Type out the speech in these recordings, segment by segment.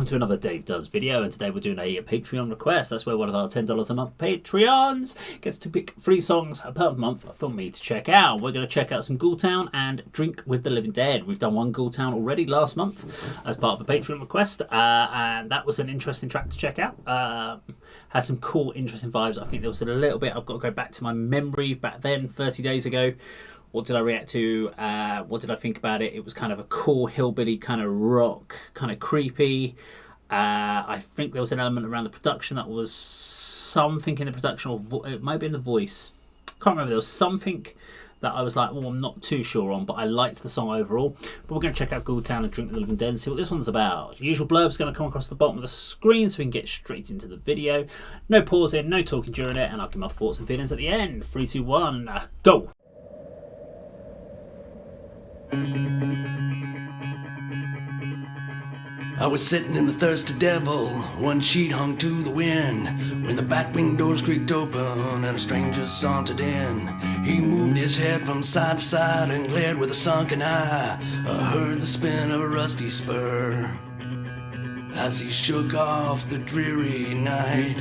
welcome to another Dave Does video, and today we're doing a Patreon request. That's where one of our $10 a month Patreons gets to pick 3 songs per month for me to check out. We're going to check out some Ghoultown and Drink with the Living Dead. We've done one Ghoultown already last month as part of a Patreon request, and that was an interesting track to check out. Had some cool, interesting vibes. I think there was a little bit, I've got to go back to my memory back then, 30 days ago. What did I react to? What did I think about it? It was kind of a cool hillbilly kind of rock, kind of creepy. I think there was an element around the production that was something in the production, or it might be in the voice. Can't remember. There was something that I was like, oh, I'm not too sure on, but I liked the song overall. But we're going to check out Ghoultown and Drink with the Living Dead and see what this one's about. The usual blurb's going to come across the bottom of the screen so we can get straight into the video. No pausing, no talking during it, and I'll give my thoughts and feelings at the end. 3, 2, 1, go! I was sitting in the thirsty devil, one sheet hung to the wind, when the bat-wing doors creaked open and a stranger sauntered in. He moved his head from side to side and glared with a sunken eye. I heard the spin of a rusty spur as he shook off the dreary night.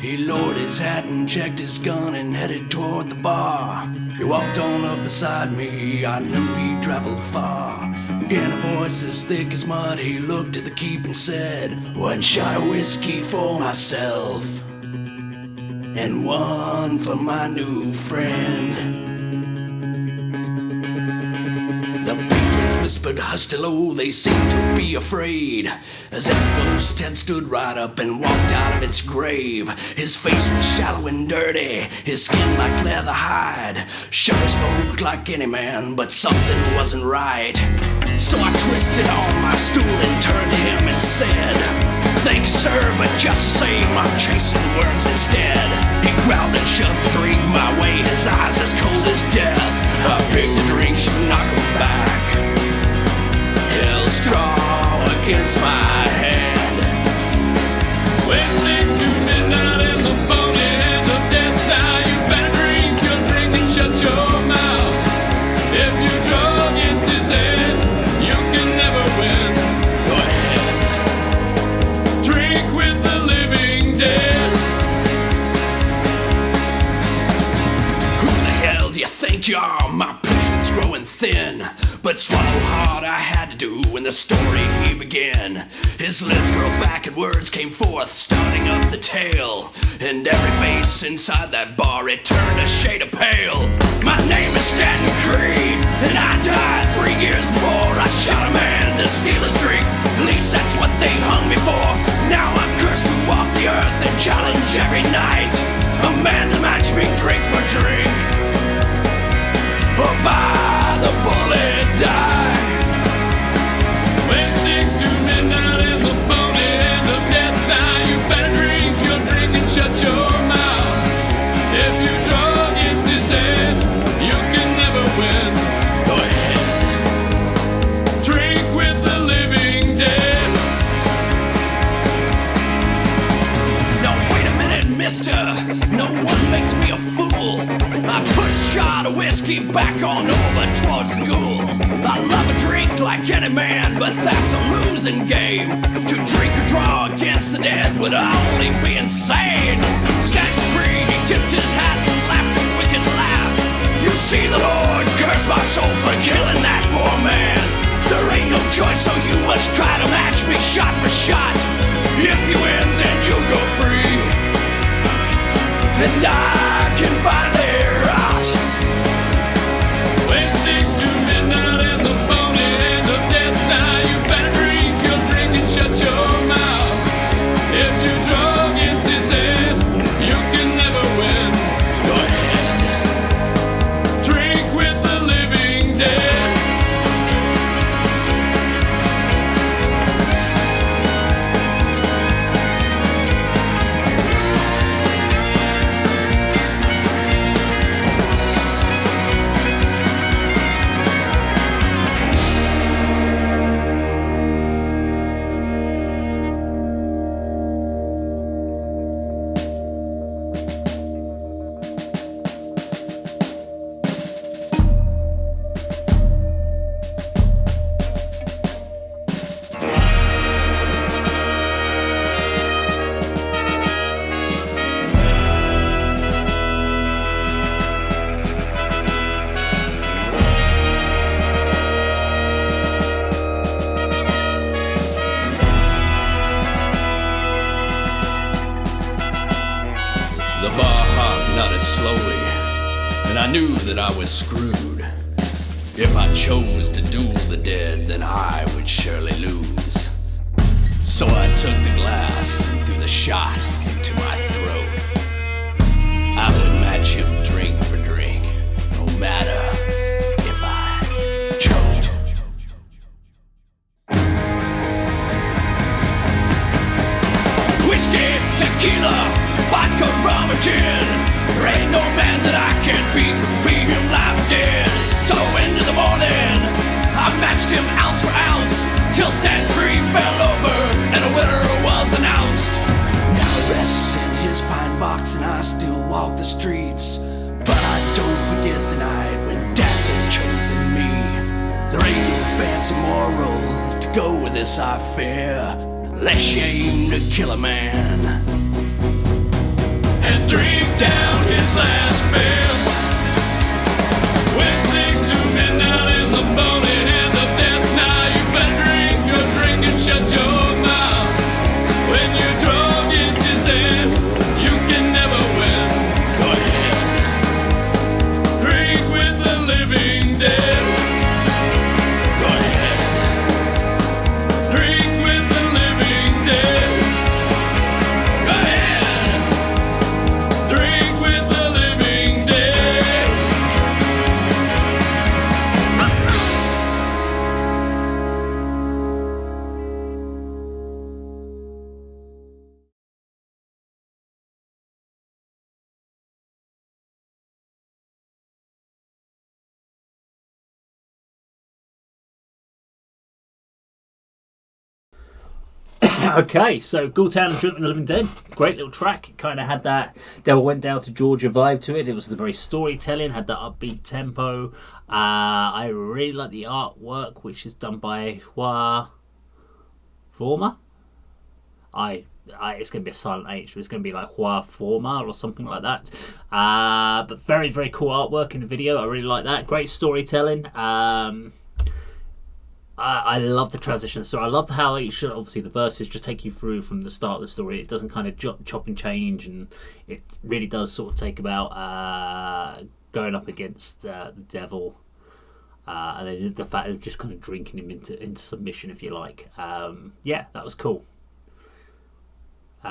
He lowered his hat and checked his gun and headed toward the bar. He walked on up beside me, I knew he'd traveled far. In a voice as thick as mud, he looked at the keep and said, "One shot of whiskey for myself, and one for my new friend." The patrons whispered hushed hello, they seemed to be afraid, as if the ghost had stood right up and walked out of its grave. His face was shallow and dirty, his skin like leather hide. Sure spoke like any man, but something wasn't right. So I twisted on my stool and turned to him and said, "Thanks sir, but just the same, I'm chasing worms instead." He growled and shoved the drink my way, his eyes as cold as death. I picked the drink, should knock him back, held straw against my hand. When 6 to midnight in the phony hands of death, now you better drink your drink and shut your mouth. If you draw against his head, you can never win. Go ahead, drink with the living dead. Who the hell do you think you are? My patience growing thin, but swallow hard I had to do when the story he began. His lips curled back and words came forth, starting up the tale. And every face inside that bar, it turned a shade of pale. My name is Stanton Creed, and I died 3 years before I shot a man to steal his drink. At least that's what they hung me for. Now I'm cursed to walk the earth and challenge every night a man to match me drink for drink, or by the bullet die. When 6 to midnight in the phony hands of death, now you better drink your drink and shut your mouth. If you draw against his head, you can never win. Go ahead, drink with the living dead. No, wait a minute, mister, no one makes me a fool. I push a shot of whiskey back on over towards school. I love a drink like any man, but that's a losing game. To drink or draw against the dead would only be insane. Stanton Creed, he tipped his hat and laughed a wicked laugh. You see, the Lord curse my soul for killing that poor man. There ain't no choice, so you must try to match me shot for shot. If you win, then you'll go free, and I can finally rot. When 6 to midnight in the phony hands of death, now you better drink your drink and shut your mouth. If you draw against his head, you can never win. Go ahead, drink with the living dead. I knew that I was screwed. If I chose to duel the dead, then I would surely lose. So I took the glass and threw the shot into my throat. I would match him drink for drink, no matter if I choked. Whiskey, tequila, vodka, rum, or gin. There ain't no man that I can't beat him live or dead. So into the morning, I matched him ounce for ounce, till Stan Free fell over and a winner was announced. Now he rests in his pine box and I still walk the streets, but I don't forget the night when death had chosen me. There ain't no fancy moral to go with this, I fear, lest you aim to kill a man and drink down his last beer. When 6 to midnight in the morning and the death now, you better drink your drink and shut your mouth. When your drug is his head, you can never win. Go ahead, drink with the living dead. Go ahead, drink with the living dead. Go ahead, drink with the living dead. Okay, so Ghoultown and Drink with the Living Dead, great little track. It kind of had that Devil Went Down to Georgia vibe to it. It was the very storytelling, had that upbeat tempo. I really like the artwork, which is done by Hua Forma. It's going to be a silent H, but it's going to be like Hua Forma or something like that. But very, very cool artwork in the video. I really like that. Great storytelling. I love the transition. So I love how each, obviously the verses just take you through from the start of the story. It doesn't kind of chop and change, and it really does sort of take about going up against the devil, and then the fact of just kind of drinking him into submission, if you like. Yeah, that was cool. But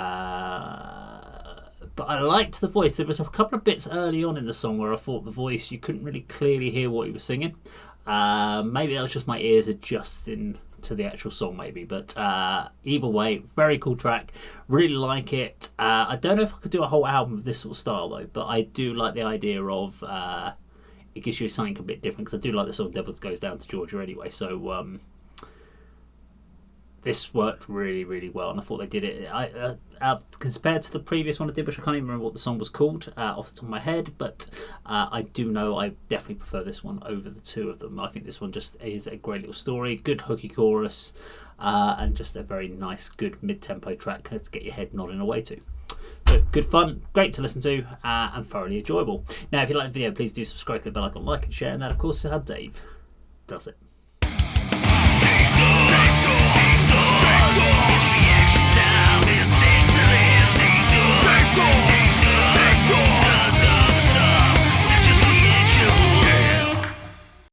I liked the voice. There was a couple of bits early on in the song where I thought the voice, you couldn't really clearly hear what he was singing. Maybe that was just my ears adjusting to the actual song, maybe. But either way, very cool track. Really like it. I don't know if I could do a whole album of this sort of style, though. But I do like the idea of it gives you something a bit different. Because I do like the song Devil Goes Down to Georgia anyway. So this worked really, really well, and I thought they did it. Compared to the previous one I did, which I can't even remember what the song was called off the top of my head, but I do know I definitely prefer this one over the two of them. I think this one just is a great little story, good hooky chorus, and just a very nice, good mid-tempo track to get your head nodding away to. So good fun, great to listen to, and thoroughly enjoyable. Now, if you like the video, please do subscribe, click the bell icon, like and share, and that, of course, is how Dave does it.